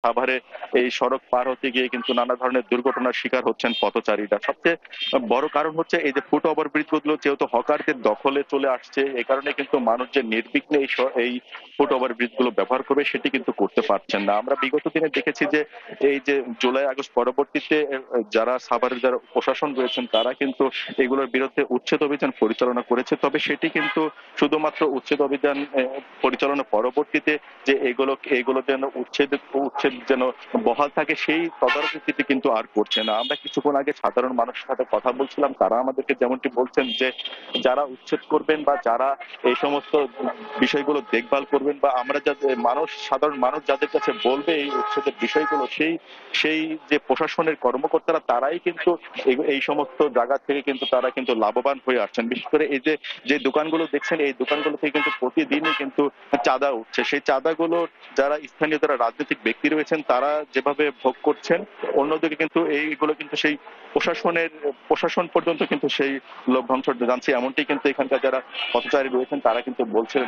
সাভারে এই সড়ক পার হতে গিয়ে কিন্তু নানা ধরনের দুর্ঘটনার শিকার হচ্ছেন পথচারীরা। সবচেয়ে বড় কারণ হচ্ছে এই যে ফুট ওভারব্রিজ গুলো যেহেতু হকারদের দখলে চলে আসছে, এ কারণে কিন্তু মানুষ যে নির্বিঘ্নে এই ফুট ওভারব্রিজ গুলো ব্যবহার করবে সেটি কিন্তু করতে পারছেন না। আমরা বিগত দিনে দেখেছি যে এই যে জুলাই আগস্ট পরবর্তীতে যারা সাভারের যারা প্রশাসন রয়েছেন তারা কিন্তু এগুলোর বিরুদ্ধে উচ্ছেদ অভিযান পরিচালনা করেছে। তবে সেটি কিন্তু শুধুমাত্র উচ্ছেদ অভিযান পরিচালনা পরবর্তীতে যে এগুলো যেন উচ্ছেদ উচ্ছেদ যেন বহাল থাকে সেই তদারকিটি কিন্তু আর করছে না। আমরা কিছুক্ষণ আগে সাধারণ মানুষের সাথে কথা বলছিলাম, তারা আমাদেরকে যেমনটি বলছেন যে যারা উচ্ছেদ করবেন বা যারা এই সমস্ত বিষয়গুলো দেখভাল করবেন বা আমরা যাদের সাধারণ মানুষ যাদের কাছে বলবে এই উচ্ছেদের বিষয়গুলো সেই সেই যে প্রশাসনের কর্মকর্তারা তারাই কিন্তু এই সমস্ত জায়গা থেকে কিন্তু তারা কিন্তু লাভবান হয়ে আসছেন। বিশেষ করে এই যে যে দোকানগুলো দেখছেন এই দোকানগুলো থেকে কিন্তু প্রতিদিনই কিন্তু চাঁদা উঠছে। সেই চাঁদাগুলো যারা স্থানীয় যারা রাজনৈতিক ব্যক্তি রয়েছেন তারা যেভাবে ভোগ করছেন, অন্যদিকে কিন্তু এইগুলো কিন্তু সেই প্রশাসন পর্যন্ত কিন্তু সেই লভ্যাংশ জানছে, এমনটি কিন্তু এখানকার যারা পথচারী রয়েছেন তারা কিন্তু বলছিলেন।